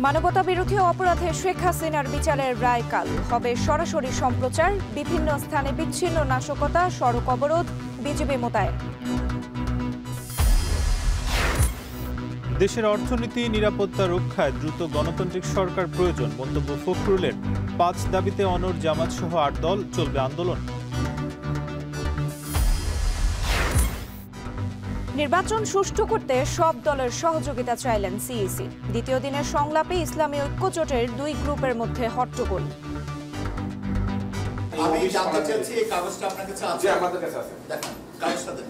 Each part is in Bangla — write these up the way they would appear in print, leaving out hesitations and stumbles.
মানবতা বিরোধী অপরাধে শেখ হাসিনার বিচারের রায় কাল হবে সরাসরি সম্প্রচার। বিভিন্ন স্থানে বিচ্ছিন্ন নাশকতা, সড়ক অবরোধ, বিজিবি মোতায়েন। দেশের অর্থনীতি নিরাপত্তা রক্ষায় দ্রুত গণতান্ত্রিক সরকার প্রয়োজন মন্তব্য ফখরুলের। ৫ দাবিতে অনড় জামাত সহ ৮ দল, চলবে আন্দোলন। নির্বাচন সুষ্ঠু করতে সব দলের সহযোগিতা চাইলেন সিইসি। দ্বিতীয় দিনের সংলাপে ইসলামী ঐক্যজোটের ২ গ্রুপের মধ্যে হট্টগোল। আমি জানতে চাচ্ছি এই কাগজটা আপনার কাছে আছে? আমাদের কাছে আছে। দেখেন কাগজটা দেন।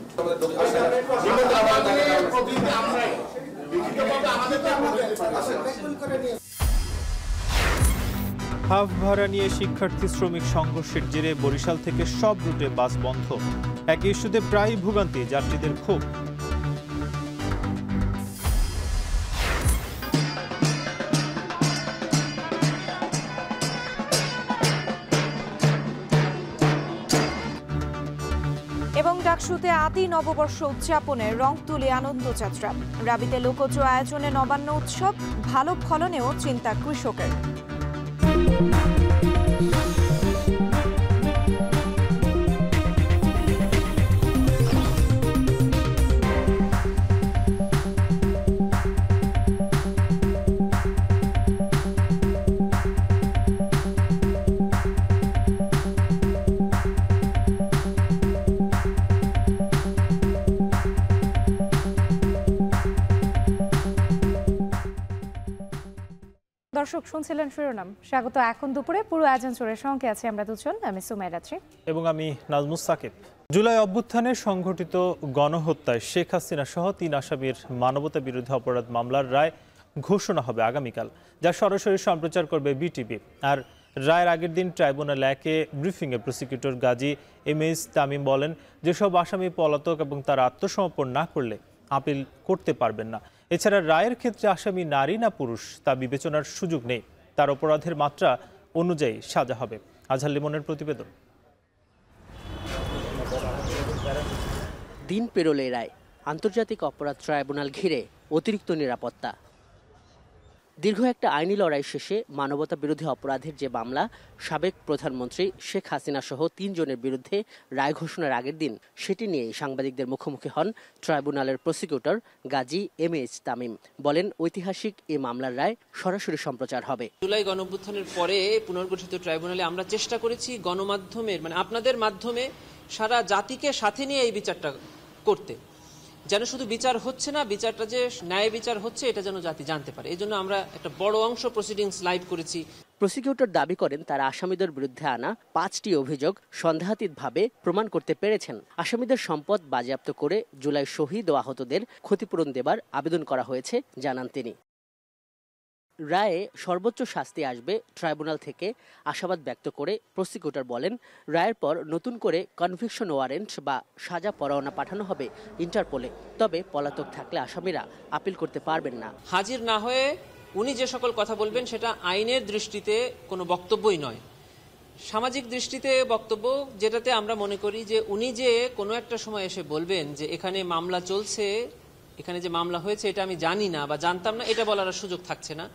হাফ ভাড়া নিয়ে শিক্ষার্থী শ্রমিক সংঘর্ষের জেরে বরিশাল থেকে সব রুটে বাস বন্ধ। এক ইস্যুতে প্রায় ভোগান্তি, যাত্রীদের ক্ষোভ। এবং ডাকসুতে আদি নববর্ষ উদযাপনে রং তুলে আনন্দযাত্রা। রাবিতে লোকজ আয়োজনে নবান্ন উৎসব, ভালো ফলনেও চিন্তা কৃষকের। দর্শক শুনছিলেন শিরোনাম। স্বাগত এখন দুপুরে পুরো আয়োজন জুড়ে সঙ্গে আছি আমরা দুজন, আমি সুমাইরাত্রি এবং আমি নাজমুস সাকিব। জুলাই অভ্যুত্থানে সংঘটিত গণহত্যায় শেখ হাসিনা সহ ৩ আসামির মানবতা বিরোধী অপরাধ মামলার রায় ঘোষণা হবে আগামীকাল, যা সরাসরি সম্প্রচার করবে বিটিভি। আর রায়ের আগের দিন ট্রাইব্যুনাল ১-এ ব্রিফিংয়ে প্রসিকিউটর গাজী এমএইচ তামিম বলেন, যেসব আসামি পলাতক এবং তারা আত্মসমর্পণ না করলে আপিল করতে পারবেন না। এছাড়া রায়ের ক্ষেত্রে আসামি নারী না পুরুষ তা বিবেচনার সুযোগ নেই, তার অপরাধের মাত্রা অনুযায়ী সাজা হবে। আজহার লিমনের প্রতিবেদন। দিন পেরোলে রায়, আন্তর্জাতিক অপরাধ ট্রাইব্যুনাল ঘিরে অতিরিক্ত নিরাপত্তা। দীর্ঘ একটা আইনি লড়াই শেষে মানবতা বিরোধী অপরাধের যে মামলা, সাবেক প্রধানমন্ত্রী শেখ হাসিনা সহ ৩ জনের বিরুদ্ধে রায় ঘোষণার আগের দিন, সেটি নিয়ে সাংবাদিকদের মুখোমুখি হন ট্রাইব্যুনালের প্রসিকিউটর গাজী এমএইচ তামিম। বলেন, ঐতিহাসিক এই মামলার রায় সরাসরি সম্প্রচার হবে। জুলাই গণঅভ্যুত্থানের পরে পুনর্গঠিত ট্রাইব্যুনালে আমরা চেষ্টা করেছি গণমাধ্যমের আপনাদের মাধ্যমে সারা জাতিকে সাথে নিয়ে এই বিচারটা করতে, যেন শুধু বিচার হচ্ছে না, বিচারটা যে ন্যায় বিচার হচ্ছে এটা যেন জাতি জানতে পারে। এই জন্য আমরা একটা বড় অংশ প্রসিডিংস লাইভ করেছি। প্রসিকিউটর দাবি করেন, তারা আসামিদের বিরুদ্ধে আনা 5টি অভিযোগ সন্দেহাতীতভাবে প্রমাণ করতে পেরেছেন। আসামিদের সম্পদ বাজেয়াপ্ত করে জুলাই শহীদ ও আহতদের ক্ষতিপূরণ দেবার আবেদন করা হয়েছে জানান তিনি। রায়ে সর্বোচ্চ শাস্তি আসবে ট্রাইব্যুনাল থেকে আশাবাদ ব্যক্ত করে প্রসিকিউটর বলেন, রায়ের পর নতুন করে কনভিকশন ওয়ারেন্ট বা সাজা পরোয়ানা পাঠানো হবে ইন্টারপোলে। তবে পলাতক থাকলে আসামিরা আপিল করতে পারবেন না। হাজির না হয়ে উনি যে সকল কথা বলবেন সেটা আইনের দৃষ্টিতে কোনো বক্তব্যই নয়, সামাজিক দৃষ্টিতে বক্তব্য, যেটাতে আমরা মনে করি যে উনি যে কোনো একটা সময় এসে বলবেন যে এখানে মামলা চলছে, এখানে যে মামলা হয়েছে এটা আমি জানি না বা জানতাম না, এটা বলার সুযোগ থাকছে না।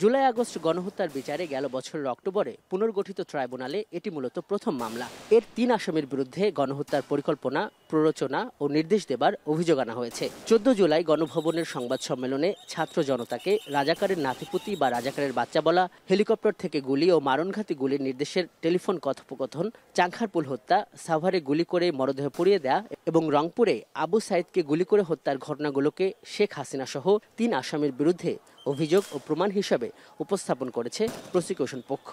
জুলাই আগস্ট গণহত্যার বিচারে গেল বছরের অক্টোবরে পুনর্গঠিত ট্রাইব্যুনালে এটি মূলত প্রথম মামলা। এর ৩ আসামির বিরুদ্ধে গণহত্যার পরিকল্পনা, প্ররোচনা ও নির্দেশ দেবার অভিযোগ আনা হয়েছে। 14 জুলাই গণভবনের সংবাদ সম্মেলনে ছাত্র জনতাকে রাজাকারের নাতিপুতি বা রাজাকারের বাচ্চা বলা, হেলিকপ্টার থেকে গুলি ও মারণঘাতী গুলির নির্দেশের টেলিফোন কথোপকথন, চাংখারপুল হত্যা, সাভারে গুলি করে মরদেহ পুড়িয়ে দেয়া এবং রংপুরে আবু সাইদকে গুলি করে হত্যার ঘটনাগুলোকে শেখ হাসিনা সহ 3 আসামির বিরুদ্ধে অভিযোগ ও প্রমাণ হিসাবে উপস্থাপন করেছে প্রসিকিউশন পক্ষ।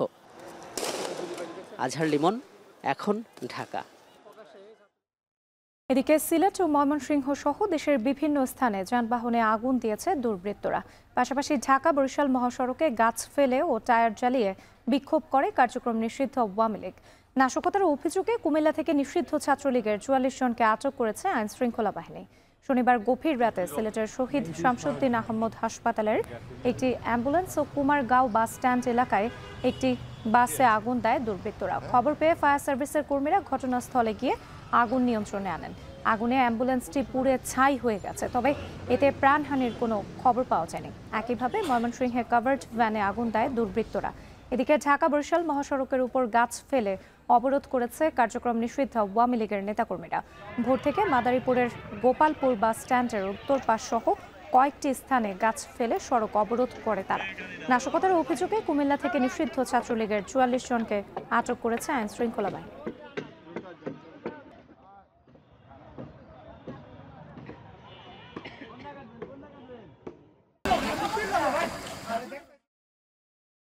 আজহার লিমন, এখন ঢাকা। এদিকে সিলেট ও ময়মনসিংহ সহ দেশের বিভিন্ন স্থানে যানবাহনে আগুন দিয়েছে দুর্বৃত্তরা। পাশাপাশি ঢাকা বরিশাল মহাসড়কে গাছ ফেলে ও টায়ার জ্বালিয়ে বিক্ষোভ করে কার্যক্রম নিষিদ্ধ আওয়ামী লীগ। নাশকতার অভিযোগে কুমিল্লা থেকে নিষিদ্ধ ছাত্রলীগের ৪৪ জনকে আটক করেছে আইন শৃঙ্খলা বাহিনী। শনিবার গভীর রাতে সিলেটের শহীদ শামসুদ্দিন আহমদ হাসপাতালের একটি অ্যাম্বুলেন্স ও কুমারগাঁও বাস স্ট্যান্ড এলাকায় একটি বাসে আগুন দেয় দুর্বৃত্তরা। খবর পেয়ে ফায়ার সার্ভিসের কর্মীরা ঘটনাস্থলে গিয়ে আগুন নিয়ন্ত্রণে আনেন। আগুনে অ্যাম্বুলেন্সটি পুড়ে ছাই হয়ে গেছে, তবে এতে প্রাণহানির কোনো খবর পাওয়া যায়নি। একইভাবে ময়মনসিংহে কাভার্ড ভ্যানে আগুন দেয় দুর্বৃত্তরা। এদিকে ঢাকা বরিশাল মহাসড়কের উপর গাছ ফেলে অবরোধ করেছে কার্যক্রম নিষিদ্ধ আওয়ামী লীগের নেতাকর্মীরা। ভোর থেকে মাদারীপুরের গোপালপুর বাস স্ট্যান্ডের উত্তর পাশ সহ কয়েকটি স্থানে গাছ ফেলে সড়ক অবরোধ করে তারা। নাশকতার অভিযোগে কুমিল্লা থেকে নিষিদ্ধ ছাত্রলীগের ৪৪ জনকে আটক করেছে আইন শৃঙ্খলা বাহিনী।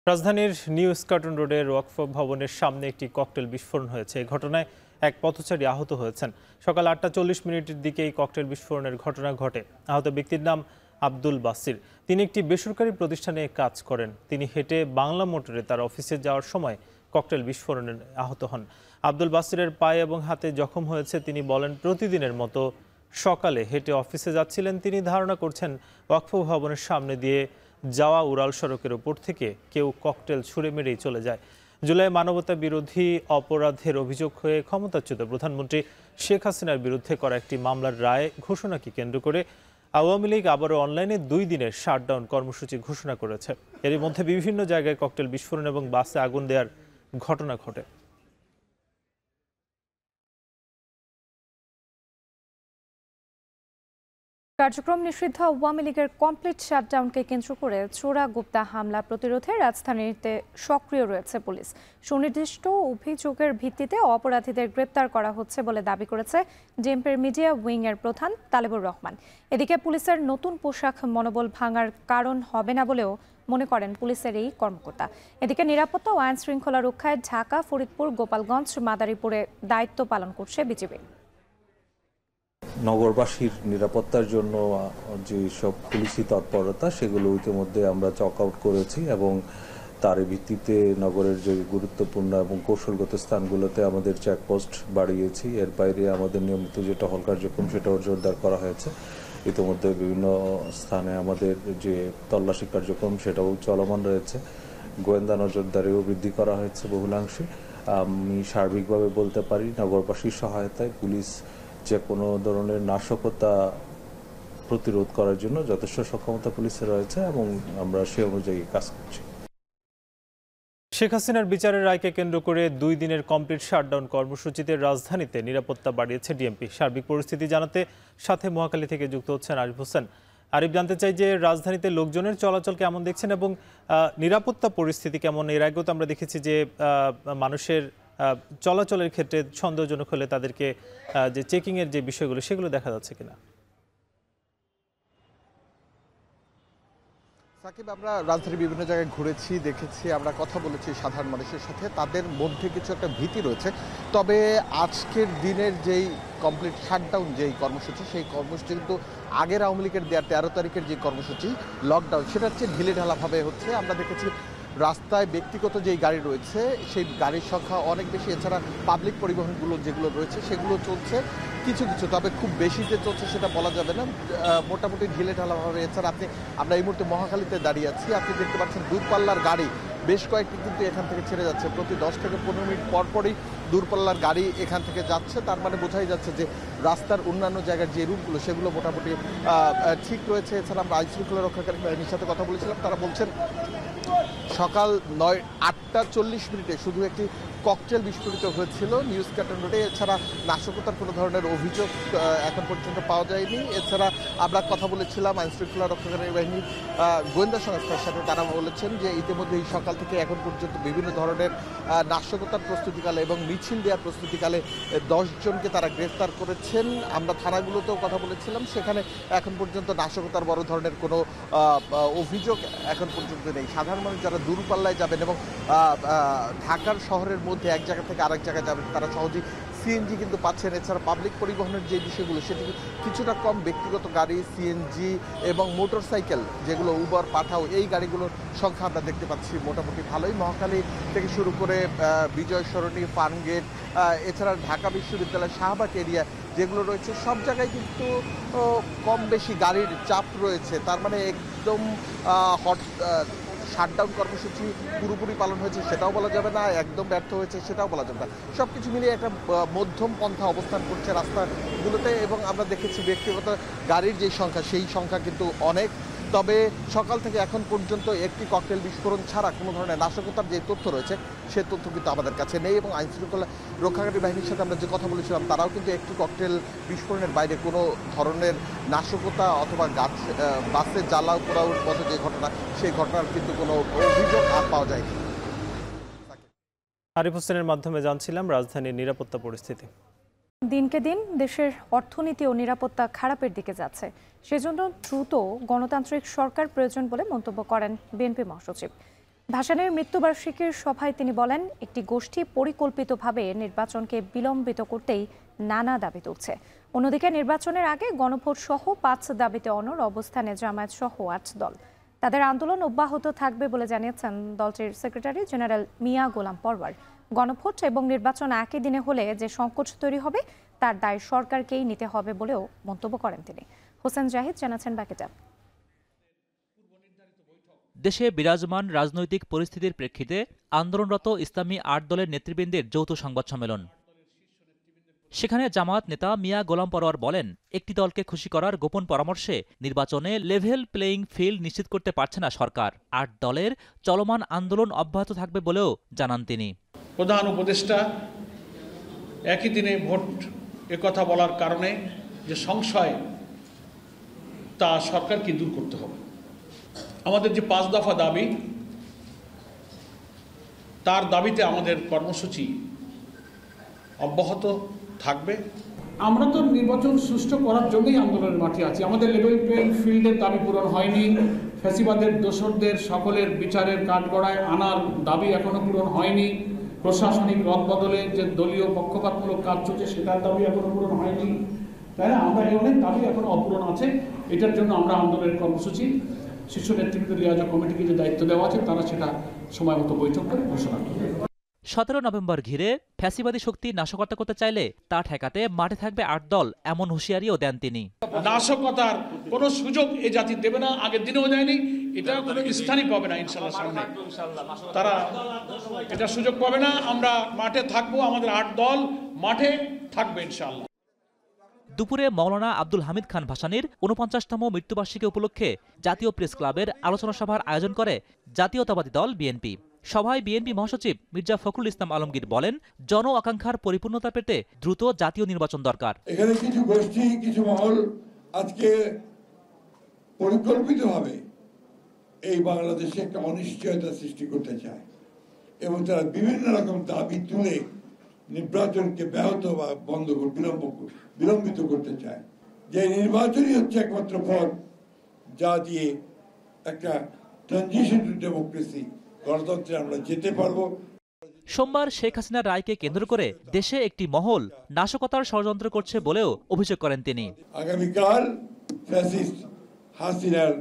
রাজধানীর নিউ স্কটন রোডের ওয়াকফ ভবনের সামনে একটি ককটেল বিস্ফোরণ হয়েছে। এই ঘটনায় এক পথচারী আহত হয়েছেন। সকাল ৮টা ৪০ দিকে এই ককটেল বিস্ফোরণের ঘটনা ঘটে। আহত ব্যক্তির নাম আব্দুল বাসির। তিনি একটি বেসরকারি প্রতিষ্ঠানে কাজ করেন। তিনি হেঁটে বাংলা মোটরে তার অফিসে যাওয়ার সময় ককটেল বিস্ফোরণে আহত হন। আব্দুল বাসিরের পায়ে এবং হাতে জখম হয়েছে। তিনি বলেন, প্রতিদিনের মতো সকালে হেঁটে অফিসে যাচ্ছিলেন। তিনি ধারণা করছেন ওয়াকফ ভবনের সামনে দিয়ে যাওয়া উড়াল সড়কের উপর থেকে কেউ ককটেল ছুড়ে মেরেই চলে যায়। জুলাই মানবতা বিরোধী অপরাধের অভিযোগ হয়ে ক্ষমতাচ্যুত প্রধানমন্ত্রী শেখ হাসিনার বিরুদ্ধে করা একটি মামলার রায় ঘোষণাকে কেন্দ্র করে আওয়ামী লীগ আবারও অনলাইনে 2 দিনের শাটডাউন কর্মসূচি ঘোষণা করেছে। এর মধ্যে বিভিন্ন জায়গায় ককটেল বিস্ফোরণ এবং বাসে আগুন দেওয়ার ঘটনা ঘটে। কার্যক্রম নিষিদ্ধ আওয়ামী লীগের কমপ্লিট শাটডাউনকে কেন্দ্র করে চোরা গুপ্তা হামলা প্রতিরোধে রাজধানীতে সক্রিয় রয়েছে পুলিশ। সুনির্দিষ্ট অভিযোগের ভিত্তিতে অপরাধীদের গ্রেপ্তার করা হচ্ছে বলে দাবি করেছে জেএমপির মিডিয়া উইং এর প্রধান তালেবুর রহমান। এদিকে পুলিশের নতুন পোশাক মনোবল ভাঙার কারণ হবে না বলেও মনে করেন পুলিশের এই কর্মকর্তা। এদিকে নিরাপত্তা ও আইন শৃঙ্খলা রক্ষায় ঢাকা, ফরিদপুর, গোপালগঞ্জ, মাদারীপুরে দায়িত্ব পালন করছে বিজিবি। নগরবাসীর নিরাপত্তার জন্য যে সব পুলিশি তৎপরতা সেগুলো ইতিমধ্যে আমরা চক আউট করেছি এবং তার ভিত্তিতে নগরের যে গুরুত্বপূর্ণ এবং কৌশলগত স্থানগুলোতে আমাদের চেকপোস্ট বাড়িয়েছি। এর বাইরে আমাদের নিয়মিত যে টহল কার্যক্রম সেটাও জোরদার করা হয়েছে। ইতিমধ্যে বিভিন্ন স্থানে আমাদের যে তল্লাশি কার্যক্রম সেটাও চলমান রয়েছে। গোয়েন্দা নজরদারিও বৃদ্ধি করা হয়েছে বহুলাংশে। আমি সার্বিকভাবে বলতে পারি নগরবাসীর সহায়তায় পুলিশ যে কোনো ধরনের নাশকতা প্রতিরোধ করার জন্য যথেষ্ট সক্ষমতা পুলিশের রয়েছে এবং আমরা সে অনুযায়ী কাজ করছি। শেখ হাসিনার বিচারের রায়কে কেন্দ্র করে 2 দিনের কমপ্লিট শাটডাউন কর্মসূচিতে রাজধানীতে নিরাপত্তা বাড়িয়েছে ডিএমপি। সার্বিক পরিস্থিতি জানাতে সাথে মহাখালী থেকে যুক্ত হচ্ছেন আরিফ হোসেন। আরিফ, জানতে চাই যে রাজধানীতে লোকজনের চলাচল কেমন দেখছেন এবং নিরাপত্তা পরিস্থিতি কেমন? এর আগেও তো আমরা দেখেছি যে মানুষের চলাচলের ক্ষেত্রে সন্দেহজনক হলে তাদেরকে যে চেকিংয়ের যে বিষয়গুলো সেগুলো দেখা যাচ্ছে কিনা? সাকিব, আমরা রাজধানীর বিভিন্ন জায়গায় ঘুরেছি, দেখেছি, আমরা কথা বলেছি সাধারণ মানুষের সাথে। তাদের মধ্যে কিছু একটা ভীতি রয়েছে। তবে আজকের দিনের যেই কমপ্লিট শাটডাউন যেই কর্মসূচি, সেই কর্মসূচি কিন্তু আগের আওয়ামী লীগের দেওয়ার 13 তারিখের যে কর্মসূচি লকডাউন, সেটা হচ্ছে ঢিলেঢালাভাবে হচ্ছে। আমরা দেখেছি রাস্তায় ব্যক্তিগত যেই গাড়ি রয়েছে সেই গাড়ির সংখ্যা অনেক বেশি। এছাড়া পাবলিক পরিবহনগুলো যেগুলো রয়েছে সেগুলো চলছে কিছু কিছু, তবে খুব বেশি যে চলছে সেটা বলা যাবে না, মোটামুটি ঢিলেঢালাভাবে। এছাড়া আমরা এই মুহূর্তে মহাখালীতে দাঁড়িয়ে আছি, আপনি দেখতে পাচ্ছেন দূরপাল্লার গাড়ি বেশ কয়েকটি কিন্তু এখান থেকে ছেড়ে যাচ্ছে। প্রতি 10 থেকে 15 মিনিট পরপরই দূরপাল্লার গাড়ি এখান থেকে যাচ্ছে। তার মানে বোঝাই যাচ্ছে যে রাস্তার অন্যান্য জায়গার যে রুটগুলো সেগুলো মোটামুটি ঠিক রয়েছে। এছাড়া আমরা আইনশৃঙ্খলা রক্ষাকারী বাহিনীর সাথে কথা বলেছিলাম, তারা বলছেন সকাল 8টা 40 শুধু একটি ককটেল বিস্ফোরিত হয়েছিল নিউ স্কটন রোডে। এছাড়া নাশকতার কোনো ধরনের অভিযোগ এখন পর্যন্ত পাওয়া যায়নি। এছাড়া আমরা কথা বলেছিলাম আইনশৃঙ্খলা রক্ষাকারী বাহিনীর গোয়েন্দা সংস্থার সাথে, তারা বলেছেন যে ইতিমধ্যে এই সকাল থেকে এখন পর্যন্ত বিভিন্ন ধরনের নাশকতার প্রস্তুতিকালে এবং মিছিল দেওয়ার প্রস্তুতিকালে 10 জনকে তারা গ্রেফতার করেছেন। আমরা থানাগুলোতেও কথা বলেছিলাম, সেখানে এখন পর্যন্ত নাশকতার বড় ধরনের কোনো অভিযোগ এখন পর্যন্ত নেই। সাধারণ মানুষ যারা দূরপাল্লায় যাবেন এবং ঢাকার শহরের মধ্যে এক জায়গা থেকে আরেক জায়গায় যাবেন তারা সহজেই সিএনজি কিন্তু পাচ্ছেন। এছাড়া পাবলিক পরিবহনের যে বিষয়গুলো সেটি কিছুটা কম, ব্যক্তিগত গাড়ি, সিএনজি এবং মোটরসাইকেল যেগুলো উবার, পাঠাও, এই গাড়িগুলোর সংখ্যা আমরা দেখতে পাচ্ছি মোটামুটি ভালোই। মহাখালী থেকে শুরু করে বিজয় সরণি, ফার্মগেট, এছাড়া ঢাকা বিশ্ববিদ্যালয়, শাহবাগ এরিয়া যেগুলো রয়েছে সব জায়গায় কিন্তু কম বেশি গাড়ির চাপ রয়েছে। তার মানে একদম শাটডাউন কর্মসূচি পুরোপুরি পালন হয়েছে সেটাও বলা যাবে না, একদম ব্যর্থ হয়েছে সেটাও বলা যাবে না। সব কিছু মিলিয়ে একটা মধ্যম পন্থা অবস্থান করছে রাস্তাগুলোতে, এবং আমরা দেখেছি ব্যক্তিগত গাড়ির যে সংখ্যা সেই সংখ্যা কিন্তু অনেক। তবে সকাল থেকে এখন পর্যন্ত একটি ককটেল বিস্ফোরণ ছাড়া কোনো ধরনের নাশকতার যে তথ্য রয়েছে সে তথ্য কিন্তু আমাদের কাছে নেই, এবং আইনশৃঙ্খলা রক্ষাকারী বাহিনীর সাথে আমরা যে কথা বলেছিলাম তারাও কিন্তু একটি ককটেল বিস্ফোরণের বাইরে কোনো ধরনের নাশকতা অথবা বাসে জ্বালাও পোড়াওর মতো যে ঘটনা সেই ঘটনার কিন্তু কোনো অভিযোগ আর পাওয়া যায়নি। আরিফ হোসেনের মাধ্যমে জানছিলাম রাজধানীর নিরাপত্তা পরিস্থিতি। দিনকে দিন দেশের অর্থনীতি ও নিরাপত্তা খারাপের দিকে যাচ্ছে, সেজন্য দ্রুত গণতান্ত্রিক সরকার প্রয়োজন বলে মন্তব্য করেন বিএনপি মহাসচিব। ভাসানীর মৃত্যুবার্ষিকীর সভায় তিনি বলেন, একটি গোষ্ঠী পরিকল্পিতভাবে নির্বাচনকে বিলম্বিত করতেই নানা দাবি তুলছে। অন্যদিকে নির্বাচনের আগে গণভোট সহ 5 দাবিতে অনড় অবস্থানে জামায়াত সহ 8 দল। তাদের আন্দোলন অব্যাহত থাকবে বলে জানিয়েছেন দলটির সেক্রেটারি জেনারেল মিয়া গোলাম পরওয়ার। গণভোট এবং নির্বাচন একই দিনে হলে যে সংকট তৈরি হবে তার দায় সরকারকেই নিতে হবে বলেও মন্তব্য করেন তিনি। হোসেন জাহিদ জানাচ্ছেন বাকিটা। দেশে বিরাজমান রাজনৈতিক পরিস্থিতির প্রেক্ষিতে আন্দোলনরত ইসলামী 8 দলের নেতৃবৃন্দের যৌথ সংবাদ সম্মেলন। সেখানে জামায়াত নেতা মিয়া গোলাম পরওয়ার বলেন, একটি দলকে খুশি করার গোপন পরামর্শে নির্বাচনে লেভেল প্লেইং ফিল্ড নিশ্চিত করতে পারছে না সরকার। 8 দলের চলমান আন্দোলন অব্যাহত থাকবে বলেও জানান তিনি। প্রধান উপদেষ্টা একই দিনে ভোট একথা বলার কারণে যে সংশয় তা সরকারকে দূর করতে হবে। আমাদের যে 5 দফা দাবি, তার দাবিতে আমাদের কর্মসূচি অব্যাহত থাকবে। আমরা তো নির্বাচন সুষ্ঠু করার জন্যই আন্দোলনের মাঠে আছি। আমাদের লেভেল প্লেইং ফিল্ডের দাবি পূরণ হয়নি, ফ্যাসিবাদের দোসরদের সকলের বিচারের কাঠগড়ায় আনার দাবি এখনো পূরণ হয়নি, প্রশাসনিক রদবদলে যে দলীয় পক্ষপাতমূলক কাজ চলছে সেটার দাবি এখনো পূরণ হয়নি। তাই না, আমরা এই অনেক দাবি এখনো অপূরণ আছে। এটার জন্য আমরা আন্দোলনের কর্মসূচি শীর্ষ নেতৃত্ব লিয়াজোঁ কমিটিকে যে দায়িত্ব দেওয়া আছে তারা সেটা সময় মতো বৈঠক করে ঘোষণা করবে। 17 নভেম্বর ঘিরে ফ্যাসিবাদী শক্তি নাশকতা করতে চাইলে তা ঠেকাতে মাঠে থাকবে 8 দল, এমন হুঁশিয়ারিও দেন তিনি। নাশকতার কোনো সুযোগ এই জাতি দেবে না, আগের দিনেও দেয়নি, এটা কোনো স্থানই পাবে না ইনশাআল্লাহ। সামনে তারা এটা সুযোগ পাবে না। আমরা মাঠে থাকবো, আমাদের 8 দল মাঠে থাকবে ইনশাআল্লাহ। দুপুরে মৌলানা আব্দুল হামিদ খান ভাসানীর 49তম মৃত্যুবার্ষিকী উপলক্ষে জাতীয় প্রেস ক্লাবের আলোচনা সভার আয়োজন করে জাতীয়তাবাদী দল বিএনপি। সভায় বিএনপি মহাসচিব মির্জা ফখরুল ইসলাম আলমগীর বলেন, জন আকাঙ্ক্ষার পরিপূর্ণতা পেতে দ্রুত জাতীয় নির্বাচন দরকার। এখানে কিছু গোষ্ঠী, কিছু মহল আজকে পরিকল্পিতভাবে এই বাংলাদেশে একটা অনিশ্চয়তা সৃষ্টি করতে চায়, এবং তারা বিভিন্ন রকম দাবি তুলে নির্বাচনকে ব্যাহত বা বিলম্বিত করতে চায়। যে নির্বাচনই হচ্ছে একমাত্র পথ যা দিয়ে একটা ট্রানজিশন টু ডেমোক্রেসি, গণতন্ত্রে আমরা যেতে পারবো। সোমবার শেখ হাসিনার রায়কে কেন্দ্র করে দেশে একটি মহল নাশকতার ষড়যন্ত্র করছে বলেও অভিযোগ করেন তিনি। আগামীকাল ফ্যাসিস্ট হাসিনার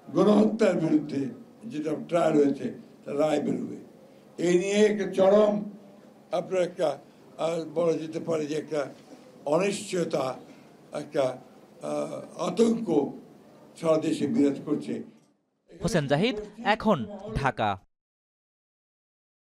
গণহত্যার বিরুদ্ধে যেটা ট্রায়াল হয়েছে তার রায় বেরোবে। এই নিয়ে একটা চরম আপনার একটা বলা যেতে পারে যে একটা অনিশ্চয়তা, একটা আতঙ্ক সারা দেশে বিরাজ করছে। হোসেন জাহিদ, এখন ঢাকা।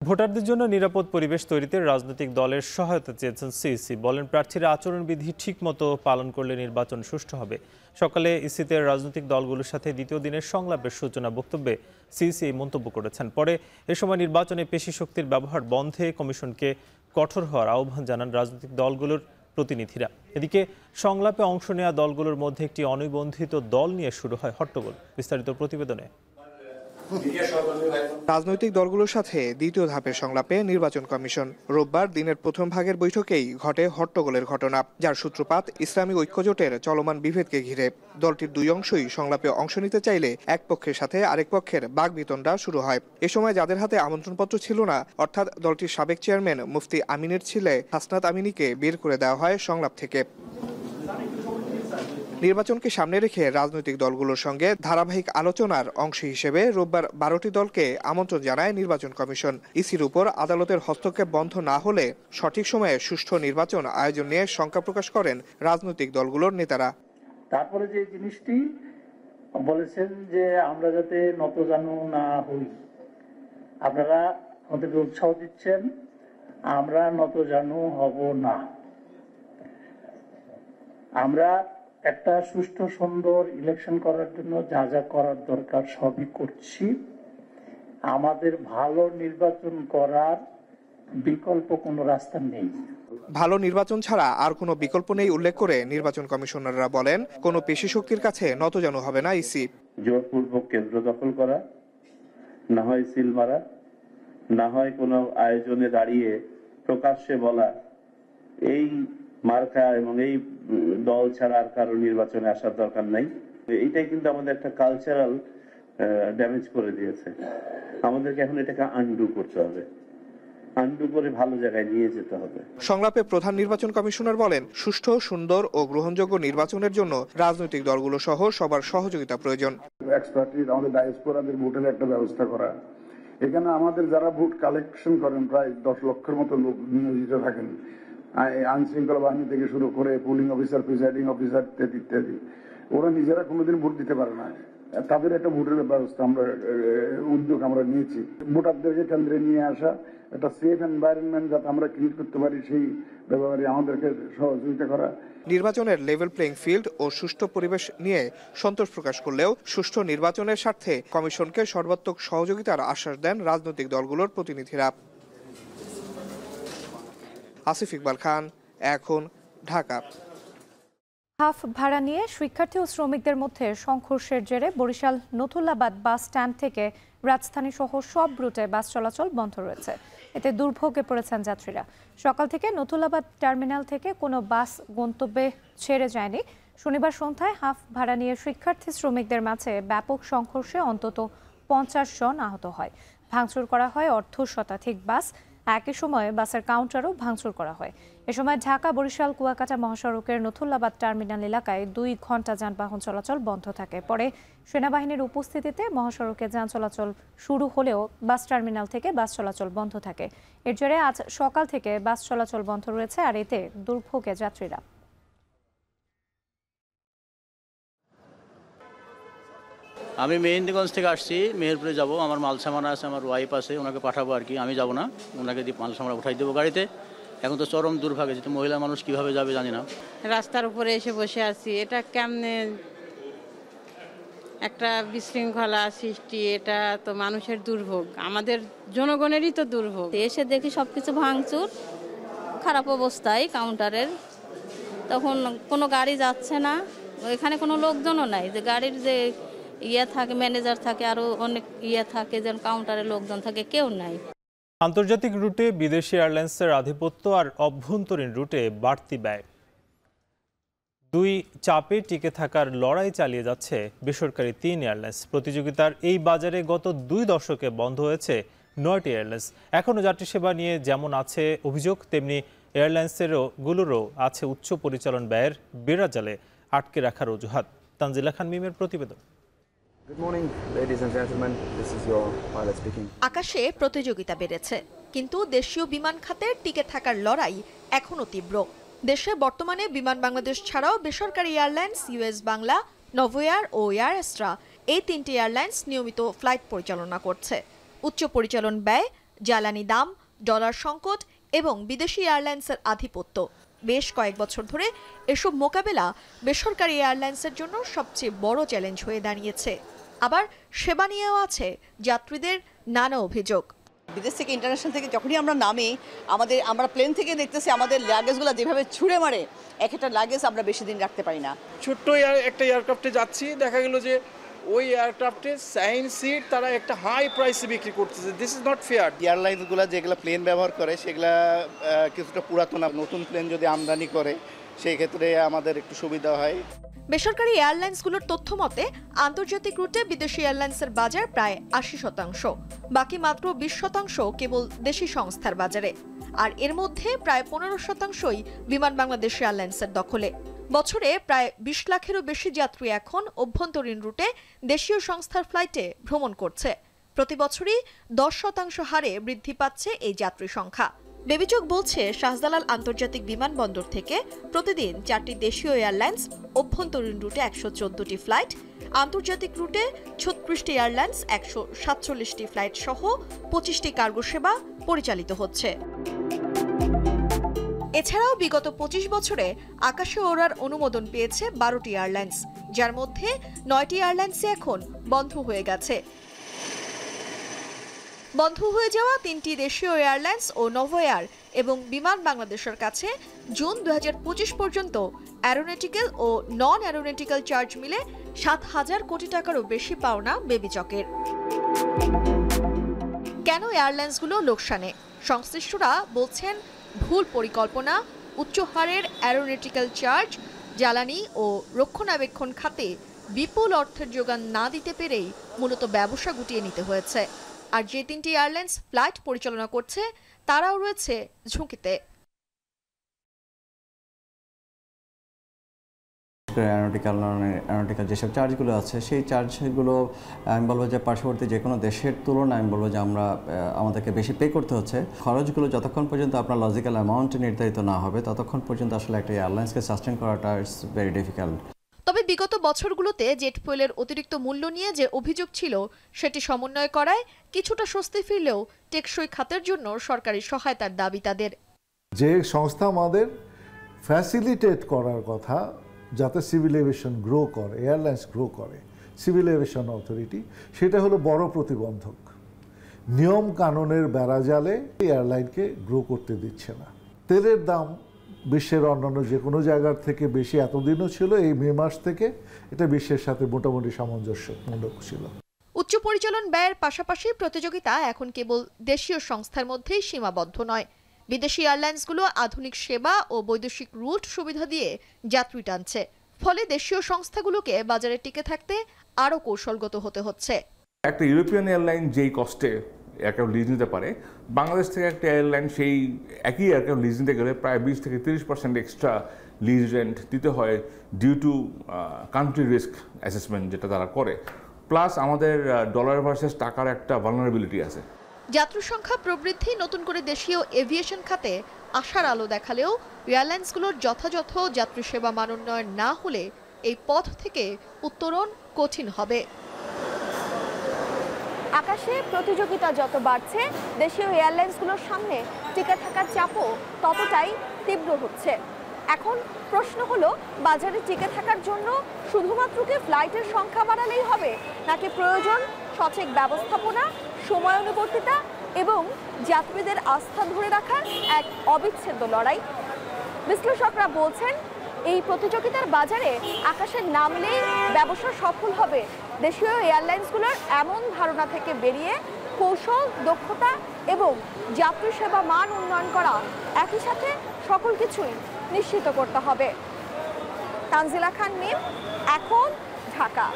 ভোটারদের জন্য নিরাপদ পরিবেশ তৈরিতে রাজনৈতিক দলের সহায়তা চেয়েছেন সিইসি। বলেন, প্রার্থীরা আচরণবিধি ঠিকমতো পালন করলে নির্বাচন সুষ্ঠু হবে। সকালে ইসিতে রাজনৈতিক দলগুলোর সাথে দ্বিতীয় দিনের সংলাপের সূচনা বক্তব্যে সিইসি এই মন্তব্য করেছেন। পরে এ সময় নির্বাচনে পেশি শক্তির ব্যবহার বন্ধে কমিশনকে কঠোর হওয়ার আহ্বান জানান রাজনৈতিক দলগুলোর প্রতিনিধিরা। এদিকে সংলাপে অংশ নেওয়া দলগুলোর মধ্যে একটি অনিবন্ধিত দল নিয়ে শুরু হয় হট্টগোল। বিস্তারিত প্রতিবেদনে। রাজনৈতিক দলগুলোর সাথে দ্বিতীয় ধাপের সংলাপে নির্বাচন কমিশন। রোববার দিনের প্রথম ভাগের বৈঠকেই ঘটে হট্টগোলের ঘটনা, যার সূত্রপাত ইসলামী ঐক্যজোটের চলমান বিভেদকে ঘিরে। দলটির দুই অংশই সংলাপে অংশ নিতে চাইলে এক পক্ষের সাথে আরেক পক্ষের বাগবিতণ্ডা শুরু হয়। এ সময় যাদের হাতে আমন্ত্রণপত্র ছিল না, অর্থাৎ দলটির সাবেক চেয়ারম্যান মুফতি আমিনের ছেলে হাসনাত আমিনীকে বের করে দেওয়া হয় সংলাপ থেকে। নির্বাচনকে সামনে রেখে রাজনৈতিক দলগুলোর সঙ্গে ধারাবাহিক আলোচনার অংশ হিসেবে রোববার 12টি দলকে আমন্ত্রণ জানায় নির্বাচন কমিশন। ইসির উপর আদালতের হস্তক্ষেপ বন্ধ না হলে সঠিক সময়ে সুষ্ঠু নির্বাচন আয়োজন নিয়ে শঙ্কা প্রকাশ করেন রাজনৈতিক দলগুলোর নেতারা। তারপরে যে জিনিসটি বলেছেন যে আমরা যাতে নতজানু না হই, আপনারা আমাদেরকে উৎসাহ দিচ্ছেন, আমরা নতজানু হব না। আমরা একটা সুষ্ঠু সুন্দর ইলেকশন করার জন্য যা যা করার দরকার সবই করছি। আমাদের ভালো নির্বাচন করার বিকল্প কোনো রাস্তা নেই। ভালো নির্বাচন ছাড়া আর কোনো বিকল্প নেই উল্লেখ করে নির্বাচন কমিশনাররা বলেন, কোনো পেশি শক্তির কাছে নতজানু হবে না ইসি। জোরপূর্বক কেন্দ্র দখল করা, না হয় সিল মারা, না হয় কোনো আয়োজনে দাঁড়িয়ে প্রকাশ্যে বলা এই মার্কা এবং এই দল ছাড়া আর কারো নির্বাচনে আসার দরকার নাই। এইটাই কিন্তু আমাদের একটা কালচারাল ড্যামেজ করে দিয়েছে। আমাদেরকে এখন এটাকে আনডু করতে হবে, আনডু করে ভালো জায়গায় নিয়ে যেতে হবে। সংলাপে প্রধান নির্বাচন কমিশনার বলেন, সুষ্ঠু, সুন্দর ও গ্রহণযোগ্য নির্বাচনের জন্য রাজনৈতিক দলগুলো সহ সবার সহযোগিতা প্রয়োজন। এক্সপার্টিস, আমাদের ডায়াসপোরাদের ভোটের একটা ব্যবস্থা করা। এখানে আমাদের যারা ভোট কালেকশন করেন প্রায় 10 লক্ষের মতো লোক নিয়োজিত থাকেন, আইন শৃঙ্খলা বাহিনী থেকে শুরু করে পুলিং অফিসার, প্রিসাইডিং অফিসার ইত্যাদি। ওরা নিজেরা কোনোদিন ভোট দিতে পারে না, তাদের একটা ভোটের ব্যবস্থা আমরা উদ্যোগ আমরা নিয়েছি। ভোটারদেরকে কেন্দ্রে নিয়ে আসা, একটা সেফ এনভায়রনমেন্ট যাতে আমরা ক্রিয়েট করতে পারি সেই ব্যাপারে আমাদেরকে সহযোগিতা করা। নির্বাচনের লেভেল প্লেইং ফিল্ড ও সুষ্ঠু পরিবেশ নিয়ে সন্তোষ প্রকাশ করলেও সুষ্ঠু নির্বাচনের স্বার্থে কমিশনকে সর্বাত্মক সহযোগিতার আশ্বাস দেন রাজনৈতিক দলগুলোর প্রতিনিধিরা। আসিফ ইকবাল খান, এখন, ঢাকা। হাফ ভাড়া নিয়ে শিক্ষার্থী ও শ্রমিকদের মধ্যে সংঘর্ষের জেরে বরিশাল নথুল্লাবাদ বাস স্ট্যান্ড থেকে রাজধানী সহ সব রুটে বাস চলাচল বন্ধ রয়েছে। এতে দুর্ভোগে পড়েছেন যাত্রীরা। সকাল থেকে নথুল্লাবাদ টার্মিনাল থেকে কোনো বাস গন্তব্যে ছেড়ে যায়নি। শনিবার সন্ধ্যায় হাফ ভাড়া নিয়ে শিক্ষার্থী শ্রমিকদের মাঝে ব্যাপক সংঘর্ষে অন্তত 50 জন আহত হয়। ভাঙচুর করা হয় অর্ধশতাধিক বাস। একই সময়ে বাসের কাউন্টারও ভাঙচুর করা হয়। এ সময় ঢাকা বরিশাল কুয়াকাটা মহাসড়কের নথুল্লাবাদ টার্মিনাল এলাকায় 2 ঘণ্টা যানবাহন চলাচল বন্ধ থাকে। পরে সেনাবাহিনীর উপস্থিতিতে মহাসড়কে যান চলাচল শুরু হলেও বাস টার্মিনাল থেকে বাস চলাচল বন্ধ থাকে। এর জেরে আজ সকাল থেকে বাস চলাচল বন্ধ রয়েছে, আর এতে দুর্ভোগে যাত্রীরা। আমি মেহেন্দিগঞ্জ থেকে আসছি, মেহেরপুরে যাব। আমার মাল সামান আছে, আমার ওয়াইফ আছে, ওনাকে পাঠাবো আর কি। আমি যাব না, ওনাকে দিয়ে মাল সামান উঠাই দেবো গাড়িতে। এখন তো চরম দুর্ভাগ্য, যেহেতু মহিলা মানুষ কিভাবে যাবে জানি না। রাস্তার উপরে এসে বসে আছি, এটা কেমনে একটা বিশৃঙ্খলা সৃষ্টি, এটা তো মানুষের দুর্ভোগ, আমাদের জনগণেরই তো দুর্ভোগ। এসে দেখি সবকিছু ভাঙচুর, খারাপ অবস্থায় কাউন্টারের। তখন কোনো গাড়ি যাচ্ছে না, এখানে কোনো লোকজনও নাই। যে গাড়ির যে থাকে, ম্যানেজার থাকে, আরো অনেক থাকে, যেন কাউন্টারে লোকজন থাকে, কেউ নাই। আন্তর্জাতিক রুটে বিদেশি এয়ারলাইন্সের আধিপত্য আর অভ্যন্তরীণ রুটে বাড়তি ব্যয়, দুই চাপে টিকে থাকার লড়াই চালিয়ে যাচ্ছে বেসরকারি 3 এয়ারলাইন্স। প্রতিযোগিতার এই বাজারে গত 2 দশকে বন্ধ হয়েছে 9টি এয়ারলাইন্স। এখনও যাত্রী সেবা নিয়ে যেমন আছে অভিযোগ, তেমনি এয়ারলাইন্সেরগুলোরও আছে উচ্চ পরিচালন ব্যয়ের বেড়াজালে আটকে রাখার অজুহাত। তানজিলা খান মিমের প্রতিবেদন। আকাশে প্রতিযোগিতা বেড়েছে, কিন্তু দেশীয় বিমান খাতের টিকে থাকার লড়াই এখনো তীব্র। দেশে বর্তমানে বিমান বাংলাদেশ ছাড়াও বেসরকারি এয়ারলাইন্স ইউএস বাংলা, নভোএয়ার ও এয়ার এস্ট্রা, এই 3টি এয়ারলাইন্স নিয়মিত ফ্লাইট পরিচালনা করছে। উচ্চ পরিচালন ব্যয়, জ্বালানি দাম, ডলার সংকট এবং বিদেশি এয়ারলাইন্সের আধিপত্য, বেশ কয়েক বছর ধরে এসব মোকাবেলা বেসরকারি এয়ারলাইন্সের জন্য সবচেয়ে বড় চ্যালেঞ্জ হয়ে দাঁড়িয়েছে। আবার সেবা নিয়েও আছে যাত্রীদের নানা অভিযোগ। বিদেশ থেকে ইন্টারন্যাশনাল থেকে যখনই আমরা নামি, আমরা প্লেন থেকে দেখতেছি আমাদের লাগেজগুলো যেভাবে ছুঁড়ে মারে, একটা লাগেজ আমরা বেশি দিন রাখতে পারি না। ছোট্ট একটা এয়ারক্রাফটে যাচ্ছি, দেখা গেল যে ওই এয়ারক্রাফটের সাইন সিট তারা একটা হাই প্রাইসে বিক্রি করতেছে। This is not fair. এয়ারলাইন্সগুলো যেগুলো প্লেন ব্যবহার করে সেগুলা কিছুটা পুরাতন, নতুন প্লেন যদি আমদানি করে সেই ক্ষেত্রে আমাদের একটু সুবিধা হয়। বেসরকারি এয়ারলাইন্সগুলোর তথ্য মতে আন্তর্জাতিক রুটে বিদেশি এয়ারলাইন্সের বাজার প্রায় 80%, বাকি মাত্র 20% কেবল দেশি সংস্থার বাজারে। আর এর মধ্যে প্রায় 15%ই বিমান বাংলাদেশ এয়ারলাইন্সের দখলে। বছরে প্রায় 20 লাখেরও বেশি যাত্রী এখন অভ্যন্তরীণ রুটে দেশীয় সংস্থার ফ্লাইটে ভ্রমণ করছে। প্রতি বছরই 10% হারে বৃদ্ধি পাচ্ছে এই যাত্রী সংখ্যা। বেবিচক বলছে শাহজালাল আন্তর্জাতিক বিমানবন্দর থেকে প্রতিদিন 4টি দেশীয় এয়ারলাইন্স, অভ্যন্তরীণ রুটে 114টি ফ্লাইট, আন্তর্জাতিক রুটে 36টি এয়ারলাইন্স, 147টি ফ্লাইট সহ 25টি কার্গো সেবা পরিচালিত হচ্ছে। এছাড়াও বিগত 25 বছরে আকাশে ওড়ার অনুমোদন পেয়েছে 12টি এয়ারলাইন্স, যার মধ্যে 9টি এয়ারলাইন্সে এখন বন্ধ হয়ে গেছে। বন্ধ হয়ে যাওয়া 3টি দেশীয় এয়ারলাইন্স ও নভোএয়ার এবং বিমান বাংলাদেশের কাছে জুন 2025 পর্যন্ত অ্যারোনটিক্যাল ও নন অ্যারোনটিক্যাল চার্জ মিলে 7,000 কোটি টাকারও বেশি পাওনা বেবিচকের। কেন এয়ারলাইন্সগুলো লোকসানে? সংশ্লিষ্টরা বলছেন ভুল পরিকল্পনা, উচ্চ হারের অ্যারোনটিক্যাল চার্জ, জ্বালানি ও রক্ষণাবেক্ষণ খাতে বিপুল অর্থের যোগান না দিতে পেরেই মূলত ব্যবসা গুটিয়ে নিতে হয়েছে। আর যে 3টি এয়ারলাইন্স ফ্লাইট পরিচালনা করছে তারাও রয়েছে ঝুঁকিতে। অ্যারোনটিক্যাল যেসব চার্জগুলো আছে সেই চার্জগুলো আমি বলবো যে পার্শ্ববর্তী যে কোনো দেশের তুলনায় আমি বলবো যে আমাদেরকে বেশি পে করতে হচ্ছে। খরচগুলো যতক্ষণ পর্যন্ত আপনার লজিক্যাল অ্যামাউন্ট নির্ধারিত না হবে ততক্ষণ পর্যন্ত আসলে একটা এয়ারলাইন্সকে সাস্টেন করাটা ইটস ভেরি ডিফিকাল্ট। তবে বিগত বছরগুলোতে জেট ফুয়েলের অতিরিক্ত মূল্য নিয়ে যে অভিযোগ ছিল সেটি সমন্বয় করায় কিছুটা স্বস্তি ফিরলেও টেকসই খাতের জন্য সরকারি সহায়তার দাবি তাদের। যে সংস্থা আমাদের ফ্যাসিলিটেট করার কথা যাতে সিভিল এভিয়েশন গ্রো করে, এয়ারলাইন্স গ্রো করে, সিভিল এভিয়েশন অথরিটি, সেটা হলো বড় প্রতিবন্ধক। নিয়ম কানুনের বেড়াজালে এয়ারলাইনকে গ্রো করতে দিচ্ছে না। তেলের দাম বিশ্বের অন্যান্য যে কোনো জায়গার থেকে বেশি এতদিনও ছিল, এই মে মাস থেকে এটা বিশ্বের সাথে মোটামুটি সামঞ্জস্যমূলক ছিল। উচ্চ পরিচালন ব্যয়ের পাশাপাশি প্রতিযোগিতা এখন কেবল দেশীয় সংস্থার মধ্যেই সীমাবদ্ধ নয়। বিদেশি এয়ারলাইন্সগুলো আধুনিক সেবা ও বৈদেশিক রুট সুবিধা দিয়ে যাত্রী টানছে। ফলে দেশীয় সংস্থাগুলোকে বাজারে টিকে থাকতে আরও কৌশলগত হতে হচ্ছে। একটা ইউরোপিয়ান এয়ারলাইন যেই কস্টে এয়ারক্রাফট লিজ নিতে পারে, বাংলাদেশ থেকে একটা এয়ারলাইন সেই একই এয়ারক্রাফট লিজ নিতে গেলে প্রায় 20 থেকে 30% এক্সট্রা লিজ রেন্ট দিতে হয় due to country risk assessment যেটা তারা করে। প্লাস আমাদের ডলার ভার্সেস টাকার একটা ভালনারেবিলিটি আছে। যাত্রী সংখ্যা প্রবৃদ্ধি নতুন করে দেশীয় এভিয়েশন খাতে আশার আলো দেখালেও এয়ারলাইন্সগুলোর যথাযথ যাত্রী সেবা মানোন্নয়ন না হলে এই পথ থেকে উত্তরণ কঠিন হবে। আকাশে প্রতিযোগিতা যত বাড়ছে, দেশীয় এয়ারলাইন্সগুলোর সামনে টিকে থাকার চাপও ততটাই তীব্র হচ্ছে। এখন প্রশ্ন হলো, বাজারে টিকে থাকার জন্য শুধুমাত্র কি ফ্লাইটের সংখ্যা বাড়ালেই হবে, নাকি প্রয়োজন সঠিক ব্যবস্থাপনা, সময়ানুবর্তিতা এবং যাত্রীদের আস্থা ধরে রাখার এক অবিচ্ছেদ্য লড়াই? বিশ্লেষকরা বলছেন এই প্রতিযোগিতার বাজারে আকাশে নামলেই ব্যবসা সফল হবে। দেশীয় এয়ারলাইন্সগুলোর এমন ধারণা থেকে বেরিয়ে কৌশল, দক্ষতা এবং যাত্রী সেবা মান উন্নয়ন করা, একই সাথে সকল কিছুই নিশ্চিত করতে হবে। তানজিলা খান মিম, এখন, ঢাকা।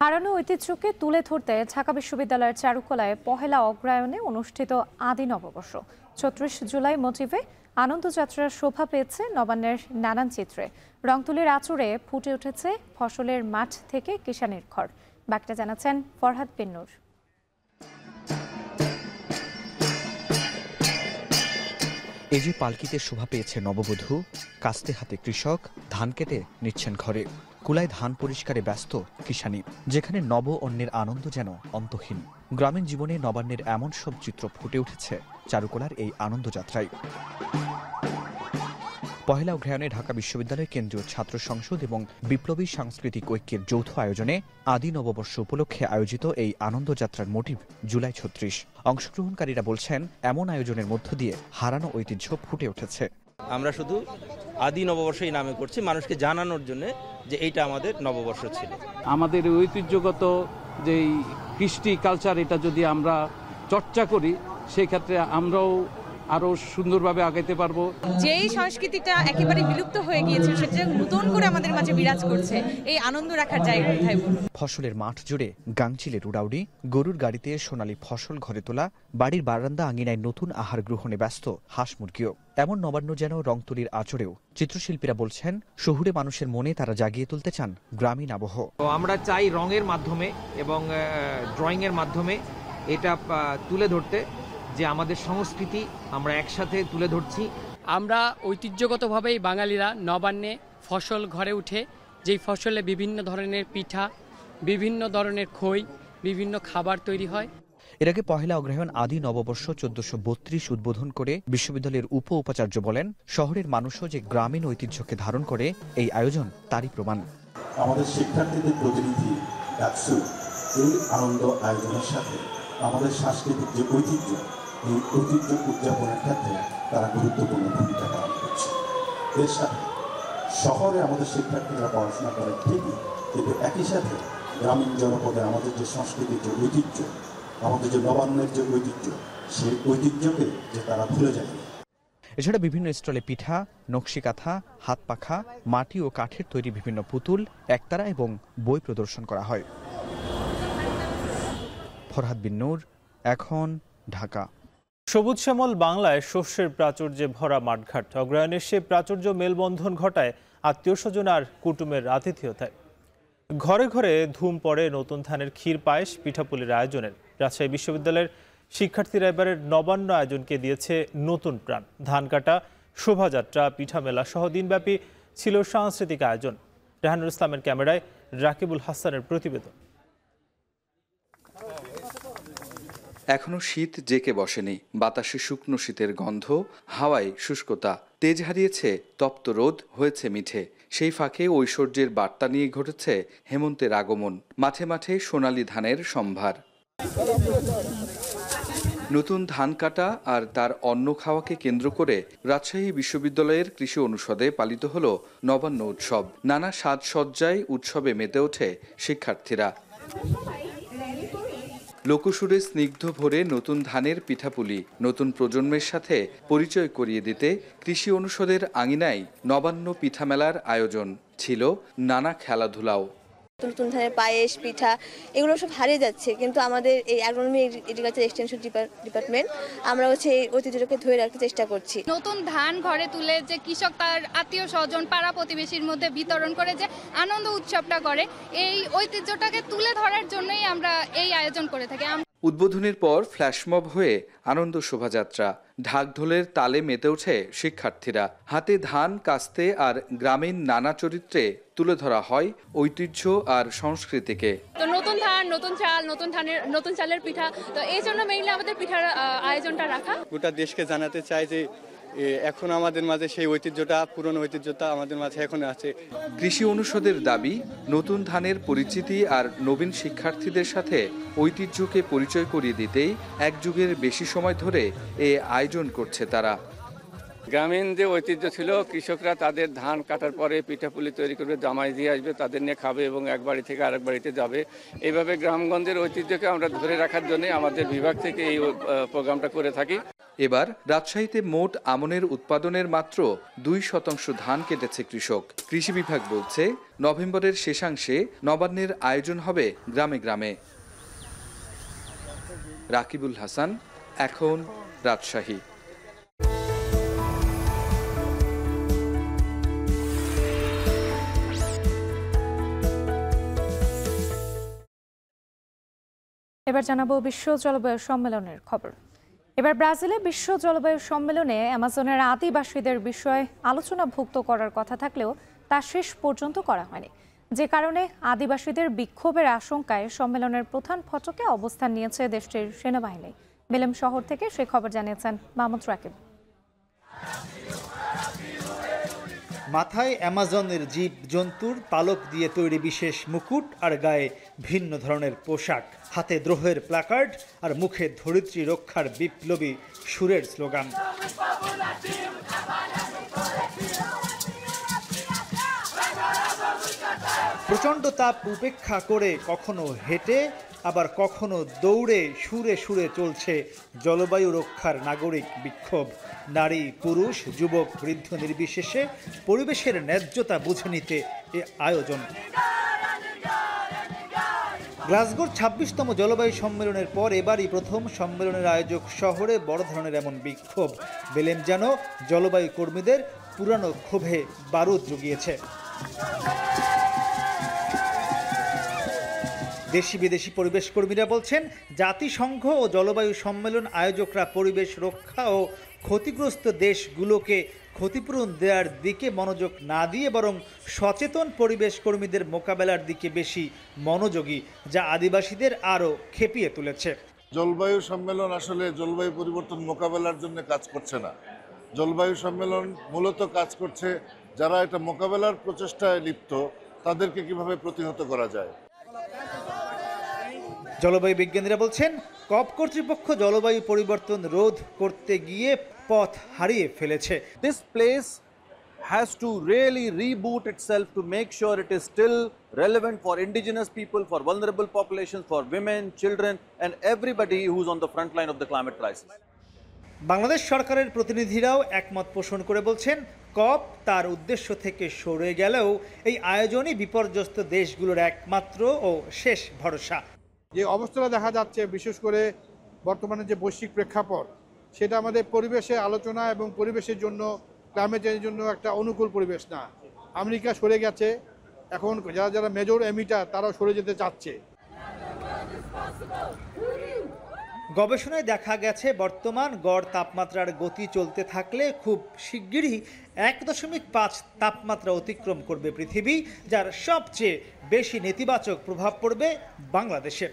হারানো ঐতিহ্যকে তুলে ধরতে ঢাকা বিশ্ববিদ্যালয়ের চারুকলায় পহেলা অগ্রহায়ণে অনুষ্ঠিত আদি নববর্ষ। ৩৬ জুলাই মোটিভে আনন্দযাত্রার শোভা পেয়েছে নবান্নের নানান চিত্রে। রংতুলির আঁচড়ে ফুটে উঠেছে ফসলের মাঠ থেকে কিষানের ঘর। বাকিটা জানাচ্ছেন ফরহাদ বিন নূর। এই যে পালকিতে শোভা পেয়েছে নববধূ, কাস্তে হাতে কৃষক ধান কেটে নিচ্ছেন ঘরে। কুলায় ধান পরিষ্কারে ব্যস্ত কিষানি, যেখানে নব অন্যের আনন্দ যেন অন্তহীন। গ্রামীণ জীবনে নবান্নের এমন সব চিত্র ফুটে উঠেছে চারুকলার এই আনন্দযাত্রায়। পহেলা অগ্রহায়ণে ঢাকা বিশ্ববিদ্যালয়ের কেন্দ্রীয় ছাত্র সংসদ এবং বিপ্লবী সাংস্কৃতিক ঐক্যের যৌথ আয়োজনে আদি নববর্ষ উপলক্ষে আয়োজিত এই আনন্দযাত্রার মোটিভ জুলাই ৩৬। অংশগ্রহণকারীরা বলছেন, এমন আয়োজনের মধ্য দিয়ে হারানো ঐতিহ্য ফুটে উঠেছে। আমরা শুধু আদি নববর্ষ এই নামে করছি মানুষকে জানানোর জন্য যে এইটা আমাদের নববর্ষ ছিল। আমাদের ঐতিহ্যগত যেই কৃষ্টি কালচার, এটা যদি আমরা চর্চা করি সেই ক্ষেত্রে আমরাও আরো সুন্দরভাবে আগাইতে পারবো। যেই সংস্কৃতিটা একেবারে বিলুপ্ত হয়ে গিয়েছে সেটা নতুন করে আমাদের মাঝে বিরাজ করছে, এই আনন্দ রাখার জায়গা কোথায় বলুন? ফসলের মাঠ জুড়ে গাংচিলের উড়াউড়ি, গরুর গাড়িতে সোনালী ফসল ঘরে তোলা, বাড়ির বারান্দা আঙিনায় নতুন আহার গ্রহণে ব্যস্ত হাঁস মুরগিও। এমন নবান্ন যেন রংতুলির আঁচড়েও। চিত্রশিল্পীরা বলছেন, শহুরে মানুষের মনে তারা জাগিয়ে তুলতে চান গ্রামীণ আবহ। আমরা চাই রঙের মাধ্যমে এবং ড্রয়িং এর মাধ্যমে এটা তুলে ধরতে, যে আমাদের সংস্কৃতি আমরা একসাথে তুলে ধরছি। আমরা ঐতিহ্যগতভাবেই বাঙালিরা নবান্নে ফসল ঘরে উঠে যেই ফসলে বিভিন্ন ধরনের পিঠা, বিভিন্ন ধরনের খই, বিভিন্ন খাবার তৈরি হয়। এর আগে পহেলা অগ্রহায়ণ আদি নববর্ষ 1432 উদ্বোধন করে বিশ্ববিদ্যালয়ের উপাচার্য বলেন, শহরের মানুষও যে গ্রামীণ ঐতিহ্যকে ধারণ করে এই আয়োজন তারই প্রমাণ। আমাদের শিক্ষার্থীদের প্রতিনিধি ডাকসু এই আনন্দ আয়োজনের সাথে আমাদের সাংস্কৃতিক যে ঐতিহ্য, এই ঐতিহ্য উদযাপনের ক্ষেত্রে তারা গুরুত্বপূর্ণ ভূমিকা পালন করছে। এর সাথে শহরে আমাদের শিক্ষার্থীরা পড়াশোনা করে ঠিকই, কিন্তু একই সাথে গ্রামীণ জনপদে আমাদের যে সংস্কৃতির যে ঐতিহ্য, আমাদের যে নবান্নের যে ঐতিহ্য, সেই ঐতিহ্যকে যে তারা ভুলে যায়। এছাড়া বিভিন্ন স্টলে পিঠা, নকশি কাঁথা, হাত পাখা, মাটি ও কাঠের তৈরি বিভিন্ন পুতুল, একতারা এবং বই প্রদর্শন করা হয়। ফরহাদ বিন নূর, এখন, ঢাকা। সবুজ শ্যামল বাংলায় শস্যের প্রাচুর্যে ভরা মাঠঘাট। অগ্রহায়ণের সে প্রাচুর্য মেলবন্ধন ঘটায় আত্মীয় স্বজন আর কুটুমের আতিথেয়তায়। ঘরে ঘরে ধুম পড়ে নতুন ধানের ক্ষীর পায়েস, পিঠাপুলির আয়োজনের। রাজশাহী বিশ্ববিদ্যালয়ের শিক্ষার্থীরা এবারের নবান্ন আয়োজনকে দিয়েছে নতুন প্রাণ। ধান কাটা, শোভাযাত্রা, পিঠা মেলা সহ দিনব্যাপী ছিল সাংস্কৃতিক আয়োজন। রেহানুল ইসলামের ক্যামেরায় রাকিবুল হাসানের প্রতিবেদন। এখনো শীত জেকে বসেনি, বাতাসে শুকনো শীতের গন্ধ, হাওয়ায় শুষ্কতা, তেজ হারিয়েছে তপ্ত রোদ, হয়েছে মিঠে। সেই ফাঁকে ঐশ্বর্যের বার্তা নিয়ে ঘটেছে হেমন্তের আগমন। মাঠে মাঠে সোনালী ধানের সম্ভার। নতুন ধান কাটা আর তার অন্ন খাওয়াকে কেন্দ্র করে রাজশাহী বিশ্ববিদ্যালয়ের কৃষি অনুষদে পালিত হল নবান্ন উৎসব। নানা সাজসজ্জায় উৎসবে মেতে ওঠে শিক্ষার্থীরা। লোকসুরে স্নিগ্ধ ভরে নতুন ধানের পিঠাপুলি নতুন প্রজন্মের সাথে পরিচয় করিয়ে দিতে কৃষি অনুষদের আঙিনায় নবান্ন পিঠা মেলার আয়োজন ছিল। নানা খেলাধুলাও। নতুন ধানের পায়েস, পিঠা এগুলো সব হারিয়ে যাচ্ছে, কিন্তু আমাদের এই অ্যাগ্রোনমি এগ্রিকালচার এক্সটেনশন ডিপার্টমেন্ট আমরা এই ঐতিহ্যটাকে ধরে রাখতে চেষ্টা করছি। নতুন ধান ঘরে তুলে যে কৃষক তার আত্মীয় স্বজন, পাড়া প্রতিবেশীর মধ্যে বিতরণ করে যে আনন্দ উৎসবটা করে, এই ঐতিহ্যটাকে তুলে ধরার জন্যই আমরা এই আয়োজন করে থাকি। উদ্বোধনের পর ফ্ল্যাশমব হয়ে আনন্দ শোভাযাত্রা, ঢাক ঢোলের তালে মেতে ওঠে শিক্ষার্থীরা। হাতে ধান কাস্তে আর গ্রামীণ নানা চরিত্রে তুলে ধরা হয় ঐতিহ্য আর সংস্কৃতিকে। তো নতুন ধান, নতুন চাল, নতুন চালের পিঠা, তো এই জন্য মেইনলি আমাদের পিঠার আয়োজনটা রাখা। গোটা দেশকে জানাতে চাই যে এখন আমাদের মাঝে সেই ঐতিহ্যটা, পুরনো ঐতিহ্যটা আমাদের মাঝে এখন আছে। কৃষি অনুষদের দাবি, নতুন ধানের পরিচিতি আর নবীন শিক্ষার্থীদের সাথে ঐতিহ্যকে পরিচয় করিয়ে দিতেই এক যুগের বেশি সময় ধরে এ আয়োজন করছে তারা। গ্রামীণ যে ঐতিহ্য ছিল, কৃষকরা তাদের ধান কাটার পরে পিঠাপুলি তৈরি করবে, জামাই দিয়ে আসবে, তাদের নিয়ে খাবে এবং এক বাড়ি থেকে আরেক বাড়িতে যাবে। এইভাবে গ্রামগঞ্জের ঐতিহ্যকে আমরা ধরে রাখার জন্য আমাদের বিভাগ থেকে এই প্রোগ্রামটা করে থাকি। এবার রাজশাহীতে মোট আমনের উৎপাদনের মাত্র 2% ধান কেটেছে কৃষক। কৃষি বিভাগ বলছে, নভেম্বরের শেষাংশে নবান্নের আয়োজন হবে গ্রামে গ্রামে। রাকিবুল হাসান, এখন, রাজশাহী। এবার জানাবো বিশ্ব জলবায়ু সম্মেলনের খবর। এবার ব্রাজিলে বিশ্ব জলবায়ু সম্মেলনে অ্যামাজনের আদিবাসীদের বিষয়ে আলোচনাভুক্ত করার কথা থাকলেও তা শেষ পর্যন্ত করা হয়নি, যে কারণে আদিবাসীদের বিক্ষোভের আশঙ্কায় সম্মেলনের প্রধান ফটকে অবস্থান নিয়েছে দেশটির সেনাবাহিনী। বেলেম শহর থেকে সে খবর জানিয়েছেন মাহমুদ রাকিব। মাথায় অ্যামাজনের জীব জন্তুর পালক দিয়ে তৈরি বিশেষ মুকুট আর গায়ে ভিন্ন ধরনের পোশাক, হাতে দ্রোহের প্ল্যাকার্ড আর মুখে ধরিত্রী রক্ষার বিপ্লবী সুরের স্লোগান। প্রচণ্ড তাপ উপেক্ষা করে কখনো হেঁটে আবার কখনো দৌড়ে সুরে সুরে চলছে জলবায়ু রক্ষার নাগরিক বিক্ষোভ। নারী, পুরুষ, যুবক, বৃদ্ধ নির্বিশেষে পরিবেশের ন্যায্যতা বুঝে নিতে এ আয়োজন। গ্লাসগোর ২৬তম জলবায়ু সম্মেলনের পর এবারই প্রথম সম্মেলনের আয়োজক শহরে বড় ধরনের এমন বিক্ষোভ। বেলেম যেন জলবায়ু কর্মীদের পুরানো ক্ষোভে বারুদ জুগিয়েছে। দেশি বিদেশি পরিবেশ কর্মীরা বলছেন, জাতিসংঘ ও জলবায়ু সম্মেলন আয়োজকরা পরিবেশ রক্ষা ও ক্ষতিগ্রস্ত দেশগুলোকে ক্ষতিপূরণ দেওয়ার দিকে মনোযোগ না দিয়ে বরং সচেতন পরিবেশ কর্মীদের মোকাবেলার দিকে বেশি মনোযোগী, যা আদিবাসীদের আরও খেপিয়ে তুলেছে। জলবায়ু সম্মেলন আসলে জলবায়ু পরিবর্তন মোকাবেলার জন্য কাজ করছে না। জলবায়ু সম্মেলন মূলত কাজ করছে যারা এটা মোকাবেলার প্রচেষ্টায় লিপ্ত তাদেরকে কিভাবে প্রতিহত করা যায়। জলবায়ু বিজ্ঞানীরা বলছেন, কপ কর্তৃপক্ষ জলবায়ু পরিবর্তন রোধ করতে গিয়ে পথ হারিয়ে ফেলেছে। This place has to really reboot itself to make sure it is still relevant for indigenous people, for vulnerable populations, for women, children and everybody who's on the front line of the climate crisis. Bangladesh সরকারের প্রতিনিধিরাও একমত পোষণ করে বলছেন, কপ তার উদ্দেশ্য থেকে সরে গেলেও এই আয়োজনই বিপর্যস্ত দেশগুলোর একমাত্র ও শেষ ভরসা। যে অবস্থাটা দেখা যাচ্ছে, বিশেষ করে বর্তমানে যে বৈশ্বিক প্রেক্ষাপট, সেটা আমাদের পরিবেশে আলোচনা এবং পরিবেশের জন্য, ক্লাইমেট চেঞ্জের জন্য একটা অনুকূল পরিবেশ না। আমেরিকা সরে গেছে, এখন যারা মেজর এমিটার তারাও সরে যেতে চাচ্ছে। গবেষণায় দেখা গেছে, বর্তমান গড় তাপমাত্রার গতি চলতে থাকলে খুব শিগগিরই 1.5 তাপমাত্রা অতিক্রম করবে পৃথিবী, যার সবচেয়ে বেশি নেতিবাচক প্রভাব পড়বে বাংলাদেশে।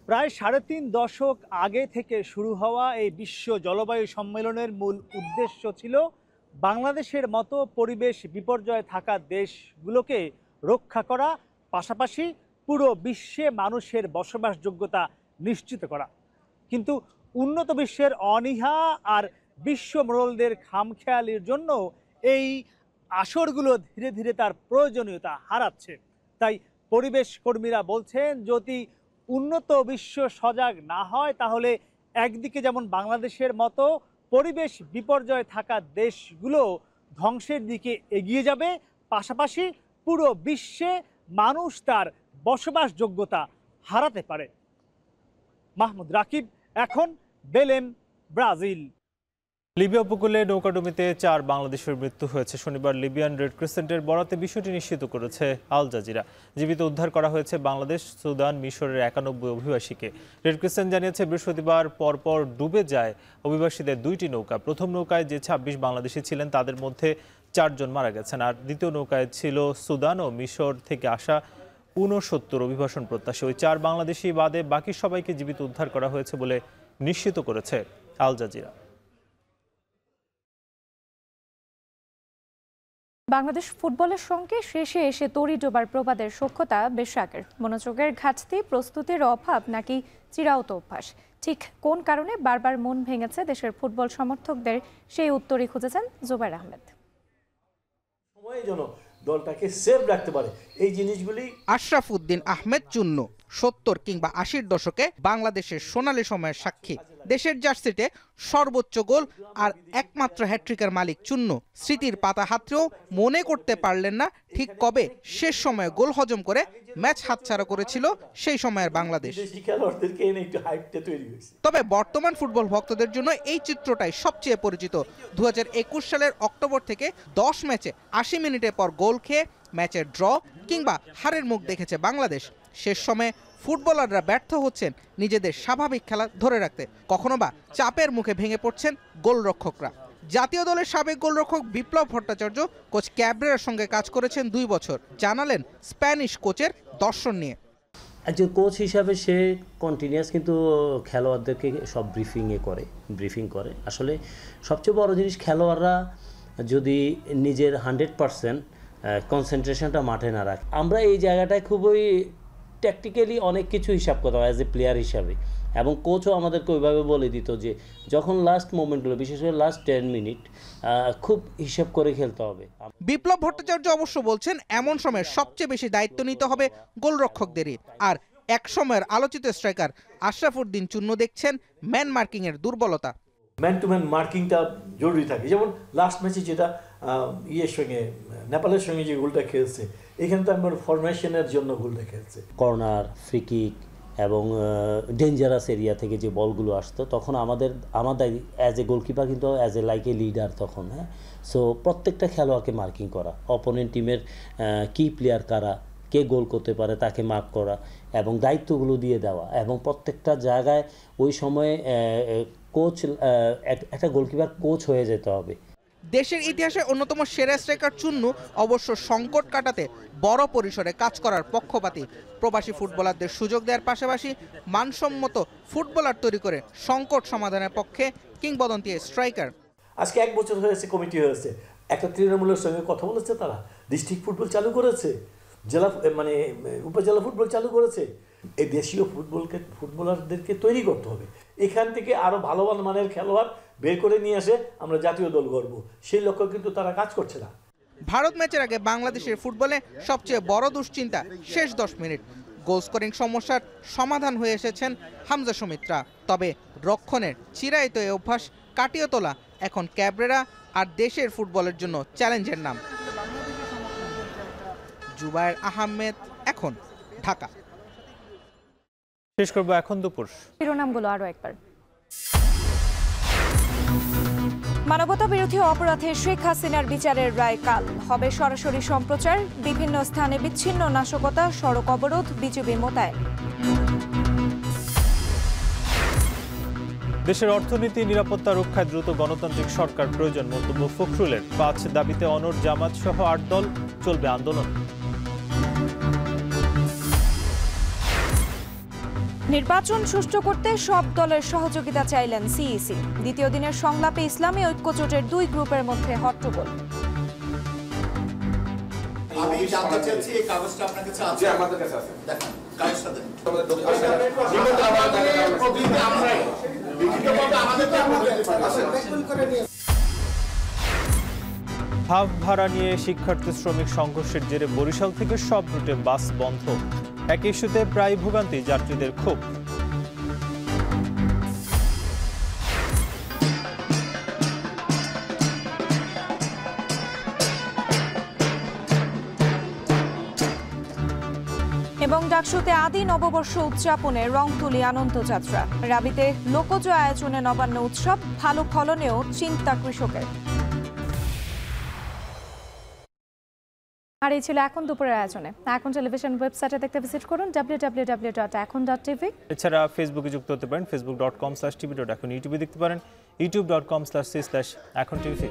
প্রায় 3.5 দশক আগে থেকে শুরু হওয়া এই বিশ্ব জলবায়ু সম্মেলনের মূল উদ্দেশ্য ছিল বাংলাদেশের মতো পরিবেশ বিপর্যয়ে থাকা দেশগুলোকে রক্ষা করা, পাশাপাশি পুরো বিশ্বে মানুষের বসবাসযোগ্যতা নিশ্চিত করা। কিন্তু উন্নত বিশ্বের অনীহা আর বিশ্ব মোড়লদের খামখেয়ালির জন্য এই আসরগুলো ধীরে ধীরে তার প্রয়োজনীয়তা হারাচ্ছে। তাই পরিবেশ কর্মীরা বলছেন, যদি উন্নত বিশ্ব সজাগ না হয় তাহলে একদিকে যেমন বাংলাদেশের মতো পরিবেশ বিপর্যয়ে থাকা দেশগুলো ধ্বংসের দিকে এগিয়ে যাবে, পাশাপাশি পুরো বিশ্বে মানুষ তার বসবাসযোগ্যতা হারাতে পারে। মাহমুদ রাকিব, এখন বেলেম, ব্রাজিল। লিবিয়া উপকূলে নৌকাডুবিতে 4 বাংলাদেশের মৃত্যু হয়েছে। শনিবার লিবিয়ান রেড ক্রিসেন্টের বরাতে বিষয়টি নিশ্চিত করেছে আল জাজিরা। জীবিত উদ্ধার করা হয়েছে বাংলাদেশ, সুদান, মিশরের 91 অভিবাসীকে। রেড ক্রিসেন্ট জানিয়েছে, বৃহস্পতিবার পরপর ডুবে যায় অভিবাসীদের 2টি নৌকা। প্রথম নৌকায় যে 26 বাংলাদেশি ছিলেন তাদের মধ্যে 4 জন মারা গেছেন, আর দ্বিতীয় নৌকায় ছিল সুদান ও মিশর থেকে আসা 69 অভিবাসন প্রত্যাশী। ওই 4 বাংলাদেশি বাদে বাকি সবাইকে জীবিত উদ্ধার করা হয়েছে বলে নিশ্চিত করেছে আল জাজিরা। বাংলাদেশ ফুটবলের সঙ্গে শেষে এসে তরি ডোবার প্রবাদের সখ্যতা বেশ আগের। মনোযোগের ঘাটতি, প্রস্তুতির অভাব নাকি চিরায়ত অভ্যাস? ঠিক কোন কারণে বারবার মন ভেঙেছে দেশের ফুটবল সমর্থকদের, সেই উত্তরই খুঁজেছেন জুবাইর আহমেদ। দলটাকে সেভ রাখতে পারে এই জিনিসগুলি। আশরাফ উদ্দিন আহমেদ চুন্নু 70 কিংবা 80-র দশকে বাংলাদেশের সোনালী সময়ের সাক্ষী। দেশের জার্সিতে সর্বোচ্চ গোল আর একমাত্র হ্যাট্রিকের মালিক চুন্নু স্মৃতির পাতা হাতড়েও মনে করতে পারলেন না ঠিক কবে শেষ সময়ে গোল হজম করে ম্যাচ হাতছাড়া করেছিল সেই সময়ের বাংলাদেশ। তবে বর্তমান ফুটবল ভক্তদের জন্য এই চিত্রটাই সবচেয়ে পরিচিত। 2021 সালের অক্টোবর থেকে 10 ম্যাচে 80 মিনিটের পর গোল খেয়ে ম্যাচের ড্র কিংবা হারের মুখ দেখেছে বাংলাদেশ। শেষ সময়ে ফুটবলাররা ব্যর্থ হচ্ছেন নিজেদের স্বাভাবিক খেলা ধরে রাখতে, কখনো বা চাপের মুখে ভেঙে পড়ছেন গোলরক্ষকরা। জাতীয় দলের সাবেক গোলরক্ষক বিপ্লব ভট্টাচার্য কোচ ক্যাব্রেরার সঙ্গে কাজ করেছেন 2 বছর। জানালেন স্প্যানিশ কোচের দর্শন নিয়ে। একজন কোচ হিসাবে সে কন্টিনিউয়াস কিন্তু খেলোয়াড়দেরকে সব ব্রিফিং করে। আসলে সবচেয়ে বড় জিনিস, খেলোয়াড়রা যদি নিজের 100% কনসেন্ট্রেশনটা মাঠে না রাখে। আমরা এই জায়গাটায় খুবই ট্যাকটিক্যালি অনেক কিছু হিসাব করতাম অ্যাজ এ প্লেয়ার হিসাবে, এবং কোচও আমাদেরকে ওইভাবে বলে দিত যে যখন লাস্ট মোমেন্টগুলো, বিশেষ করে লাস্ট 10 মিনিট খুব হিসাব করে খেলতে হবে। বিপ্লব ভট্টাচার্য অবশ্য বলছেন, এমন সময় সবচেয়ে বেশি দায়িত্ব নিতে হবে গোলরক্ষকদেরই। আর এক সময়ের আলোচিত স্ট্রাইকার আশরাফ উদ্দিন চুন্নু দেখছেন ম্যান মার্কিংয়ের দুর্বলতা। ম্যান টু ম্যান মার্কিংটা জরুরি থাকে। যেমন লাস্ট ম্যাচে যেটা নেপালের সঙ্গে যে গোলটা খেলছে, এখানে তো আমার ফরমেশনের জন্য গোলটা খেলছে। কর্নার, ফ্রি কিক এবং ডেঞ্জারাস এরিয়া থেকে যে বলগুলো আসতো, তখন আমাদের অ্যাজ এ গোলকিপার কিন্তু as a like a leader তখন। হ্যাঁ, সো প্রত্যেকটা খেলোয়াড়কে মার্কিং করা, অপোনেন্ট টিমের কি প্লেয়ার কারা, কে গোল করতে পারে তাকে মার্ক করা এবং দায়িত্বগুলো দিয়ে দেওয়া এবং প্রত্যেকটা জায়গায় ওই সময়ে কোচ একটা গোলকিপার কোচ হয়ে যেতে হবে। দেশের ইতিহাসে অন্যতম সেরা স্ট্রাইকার চুন্নু অবশ্য সংকট কাটাতে বড় পরিসরে কাজ করার পক্ষপাতী। প্রবাসী ফুটবলারদের সুযোগ দেওয়ার পাশাপাশি মানসম্মত ফুটবলার তৈরি করে সংকট সমাধানের পক্ষে কিংবদন্তি স্ট্রাইকার। আজকে 1 বছর হয়েছে, কমিটি হয়েছে, একটা তৃণমূলের সঙ্গে কথা বলেছে, তারা ডিস্ট্রিক্ট ফুটবল চালু করেছে, জেলা মানে উপজেলা ফুটবল চালু করেছে। এই দেশীয় ফুটবলারদেরকে তৈরি করতে হবে, এখান থেকে আরো ভালো ভালো মানের খেলোয়াড় বের করে নিয়ে আসে আমরা জাতীয় দল গড়ব, সেই লক্ষ্য কিন্তু তারা কাজ করছে না। ভারত ম্যাচের আগে বাংলাদেশের ফুটবলে সবচেয়ে বড় দুশ্চিন্তা শেষ 10 মিনিট। গোল স্কোরিং সমস্যার সমাধান হয়ে এসেছেন হামজা সুমিত্রা, তবে রক্ষণের চিরায়ত এই অভ্যাস কাটিয়ে তোলা এখন ক্যাবরেরা আর দেশের ফুটবলের জন্য চ্যালেঞ্জের নাম। জুবায়ের আহমেদ, এখন, ঢাকা। শেষ করব এখন দুপুর শিরোনামগুলো আরো একবার। মানবতা বিরোধী অপরাধে শেখ হাসিনার বিচারের রায় কাল, হবে সরাসরি সম্প্রচার। বিভিন্ন স্থানে বিচ্ছিন্ন নাশকতা, সড়ক অবরোধ, বিজিবি মোতায়েন। দেশের অর্থনীতি নিরাপত্তা রক্ষায় দ্রুত গণতান্ত্রিক সরকার প্রয়োজন, মন্তব্য ফখরুলের। 5 দাবিতে অনড় জামাত সহ 8 দল, চলবে আন্দোলন। নির্বাচন সুষ্ঠু করতে সব দলের সহযোগিতা চাইলেন সিইসি। দ্বিতীয় দিনের সংলাপে ইসলামী ঐক্যজোটের 2 গ্রুপের মধ্যে হট্টগোল। আমি জানতে চাচ্ছি এই কাগজটা আপনার কাছে আছে? আমাদের কাছে আছে। দেখেন কাগজটা দেন। হাফ ভাড়া নিয়ে শিক্ষার্থী শ্রমিক সংঘর্ষের জেরে বরিশাল থেকে সব রুটে বাস বন্ধ। এক ইস্যুতে প্রায় ভোগান্তি, যাত্রীদের ক্ষোভ। এবং ডাকসুতে আদি নববর্ষ উদযাপনে রংতুলি আনন্দযাত্রা। রাবিতে লোকজ আয়োজনে নবান্ন উৎসব, ভালো ফলনেও চিন্তা কৃষকের। আর এই ছিল এখন দুপুরের আয়োজনে। এখন টেলিভিশন ওয়েবসাইটে দেখতে ভিজিট করুন www.ekon.tv। এছাড়া ফেসবুকে যুক্ত হতে পারেন facebook.com/tv.ekon। ইউটিউবে দেখতে পারেন youtube.com/c/ekontv।